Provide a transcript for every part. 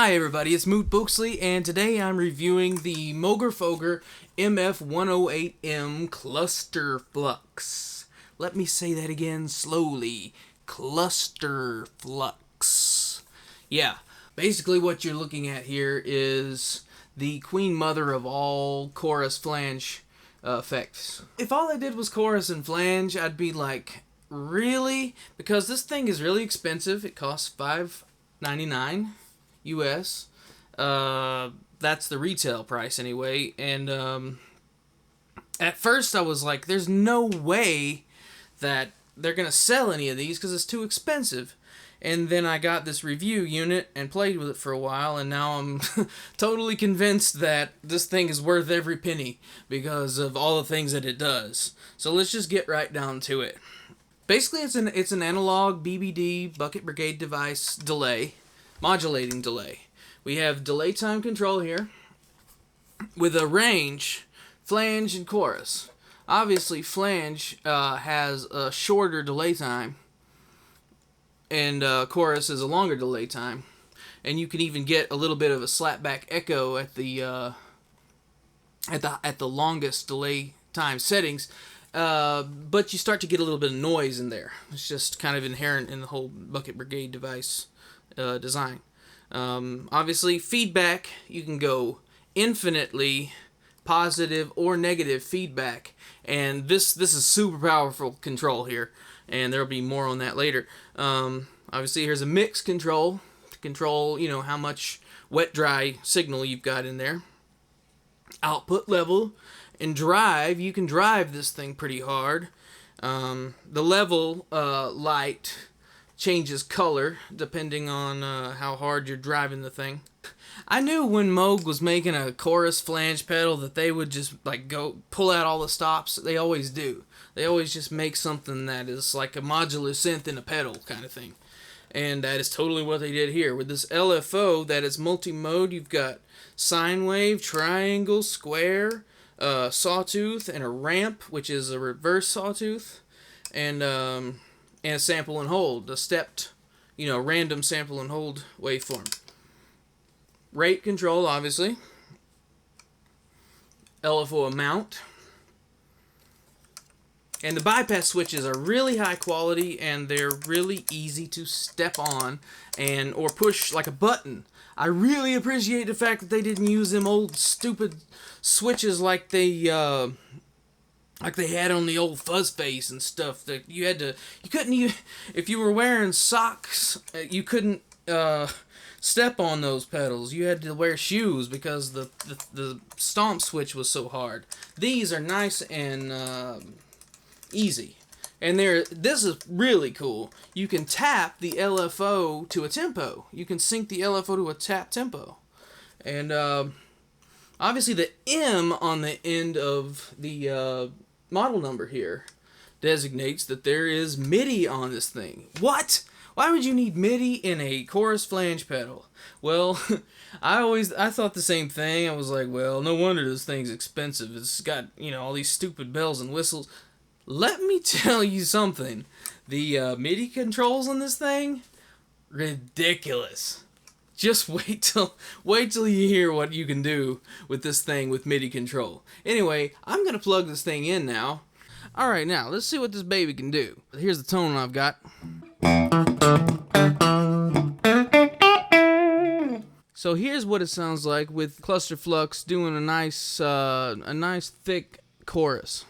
Hi everybody, it's Moot Booxlé, and today I'm reviewing the Moogerfooger MF-108M Cluster Flux. Let me say that again slowly. Cluster Flux. Yeah, basically what you're looking at here is the queen mother of all chorus flange effects. If all I did was chorus and flange, I'd be like, really? Because this thing is really expensive. It costs $5.99 US. That's the retail price anyway. And at first I was like, there's no way that they're gonna sell any of these because it's too expensive. And then I got this review unit and played with it for a while, and now I'm totally convinced that this thing is worth every penny because of all the things that it does. So let's just get right down to it. Basically, it's an analog BBD bucket brigade device delay, modulating delay. We have delay time control here with a range, flange, and chorus. Obviously, flange has a shorter delay time, and chorus is a longer delay time. And you can even get a little bit of a slapback echo at the longest delay time settings. But you start to get a little bit of noise in there. It's just kind of inherent in the whole bucket brigade device design. Obviously, feedback, you can go infinitely positive or negative feedback, and this is super powerful control here, and there'll be more on that later. Obviously, here's a mix control to control, how much wet dry signal you've got in there. Output level and drive, you can drive this thing pretty hard. The level light changes color depending on how hard you're driving the thing. I knew when Moog was making a chorus flange pedal that they would just go pull out all the stops. They always do. They always just make something that is like a modular synth in a pedal kind of thing. And that is totally what they did here. With this LFO that is multi-mode, you've got sine wave, triangle, square, sawtooth, and a ramp, which is a reverse sawtooth, and a sample and hold, a stepped, random sample and hold waveform. Rate control, obviously. LFO amount. And the bypass switches are really high quality, and they're really easy to step on or push like a button. I really appreciate the fact that they didn't use them old stupid switches like they had on the old fuzz face and stuff. That you couldn't even, if you were wearing socks, you couldn't step on those pedals. You had to wear shoes because the stomp switch was so hard. These are nice and easy. And this is really cool. You can tap the LFO to a tempo. You can sync the LFO to a tap tempo. And obviously the M on the end of the model number here designates that there is MIDI on this thing. What? Why would you need MIDI in a chorus flange pedal? Well, I thought the same thing. I was like, well, no wonder this thing's expensive. It's got, all these stupid bells and whistles. Let me tell you something. The MIDI controls on this thing, ridiculous. Just wait till you hear what you can do with this thing with MIDI control. Anyway, I'm gonna plug this thing in now. All right, now let's see what this baby can do. Here's the tone I've got. So here's what it sounds like with Cluster Flux doing a nice thick chorus.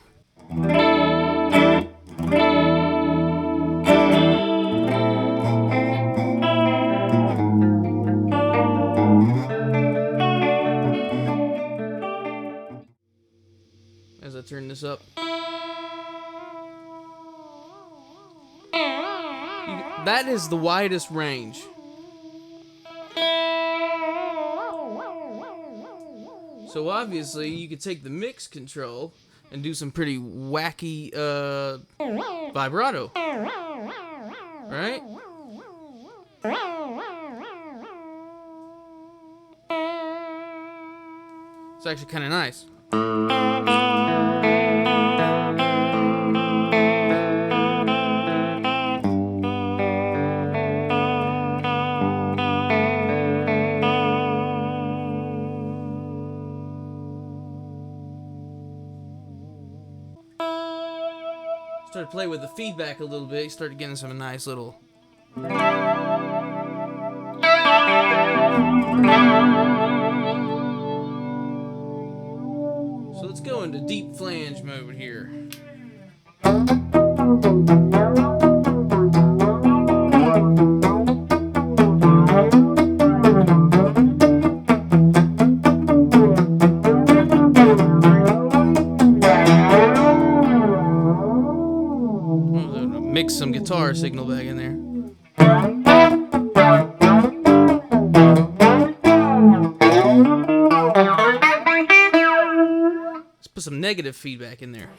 As I turn this up, that is the widest range. So obviously you could take the mix control and do some pretty wacky vibrato, right? It's actually kind of nice. Started to play with the feedback a little bit. You started getting some nice little. So let's go into deep flange mode here. Mix some guitar signal back in there. Let's put some negative feedback in there.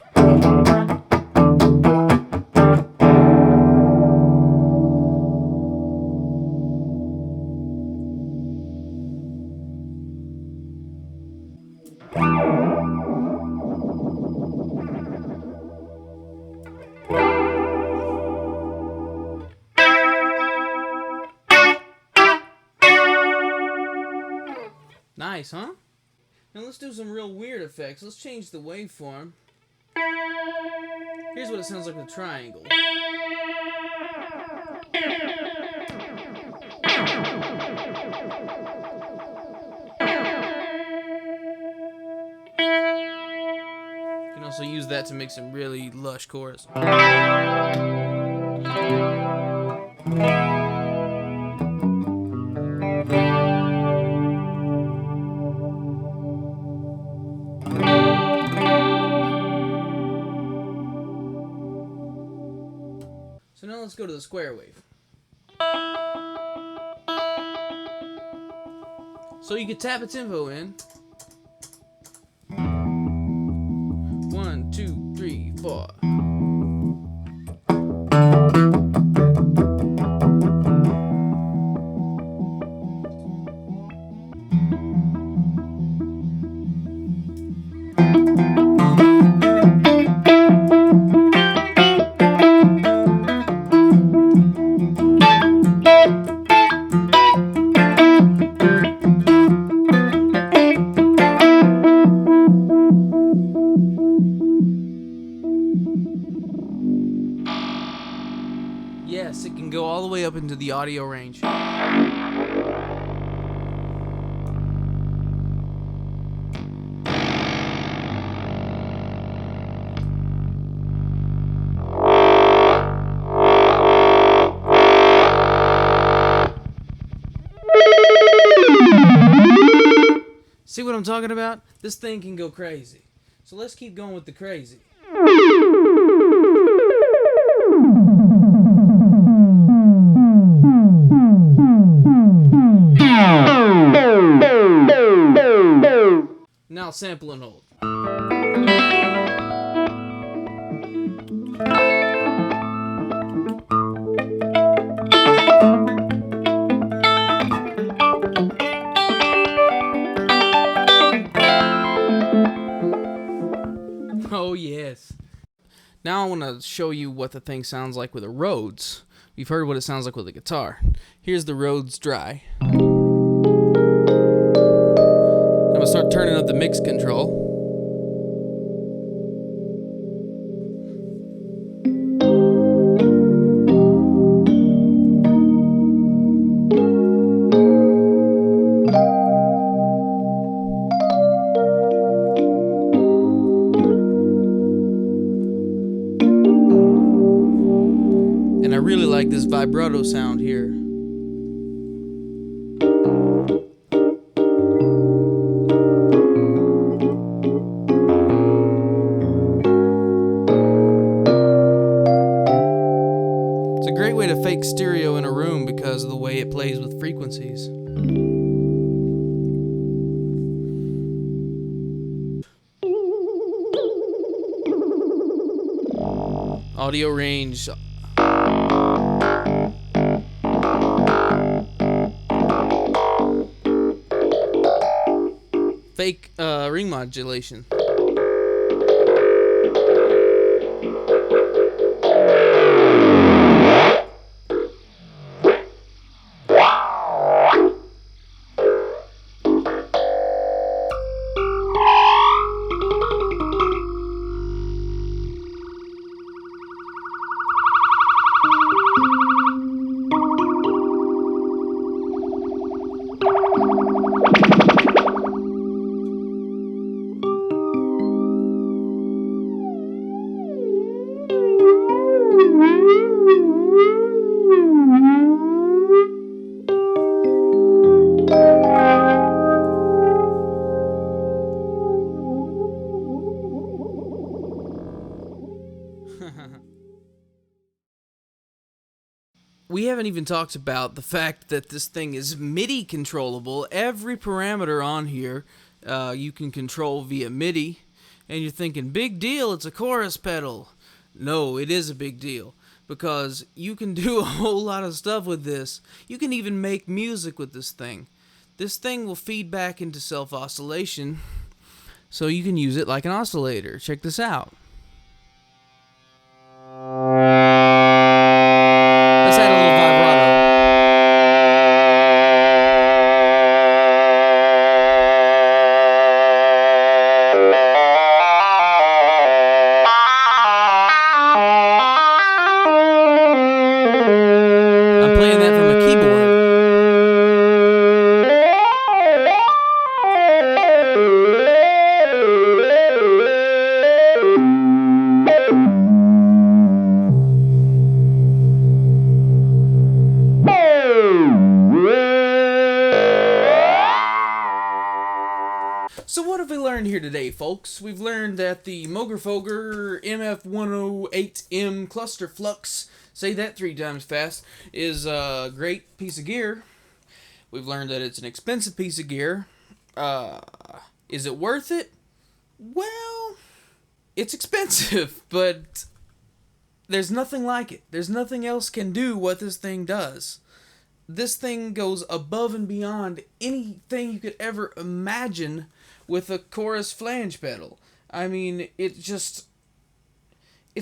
Nice, huh? Now let's do some real weird effects. Let's change the waveform. Here's what it sounds like with a triangle. You can also use that to make some really lush chorus. So now let's go to the square wave. So you can tap a tempo in. 1, 2, 3, 4. Yes, it can go all the way up into the audio range. See what I'm talking about? This thing can go crazy. So let's keep going with the crazy. Now sample and hold. Oh yes. Now I want to show you what the thing sounds like with a Rhodes. We've heard what it sounds like with a guitar. Here's the Rhodes dry. I'm going to start turning up the mix control. And I really like this vibrato sound here. It's a great way to fake stereo in a room because of the way it plays with frequencies. Audio range. Fake ring modulation. we haven't even talked about the fact that this thing is MIDI controllable. Every parameter on here you can control via MIDI. And you're thinking, big deal, it's a chorus pedal. No, it is a big deal, because you can do a whole lot of stuff with this. You can even make music with this thing. This thing will feed back into self-oscillation, so you can use it like an oscillator. Check this out. Let's add a little vibrato. I'm playing that from a keyboard. So what have we learned here today, folks? We've learned that the Moogerfooger MF-108M Cluster Flux, say that 3 times fast, is a great piece of gear. We've learned that it's an expensive piece of gear. Is it worth it? Well, it's expensive, but there's nothing like it. There's nothing else can do what this thing does. This thing goes above and beyond anything you could ever imagine with a chorus flange pedal. I mean, it's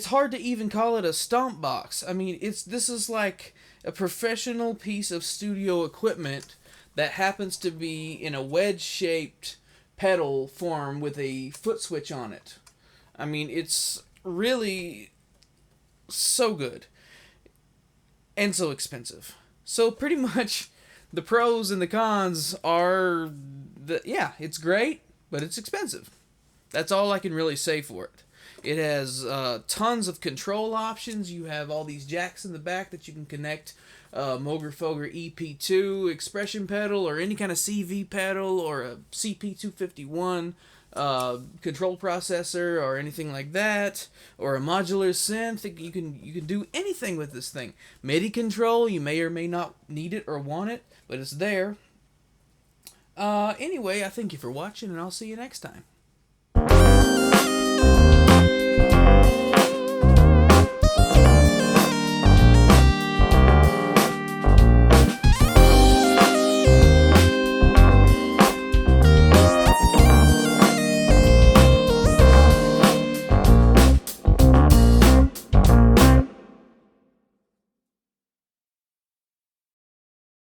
hard to even call it a stompbox. I mean, this is like a professional piece of studio equipment that happens to be in a wedge-shaped pedal form with a foot switch on it. I mean, it's really so good and so expensive. So pretty much the pros and the cons are that, yeah, it's great, but it's expensive. That's all I can really say for it. It has tons of control options. You have all these jacks in the back that you can connect Moogerfooger EP2 expression pedal or any kind of CV pedal or a CP251 control processor or anything like that, or a modular synth. You can do anything with this thing. MIDI control, you may or may not need it or want it, but it's there. Anyway, I thank you for watching, and I'll see you next time.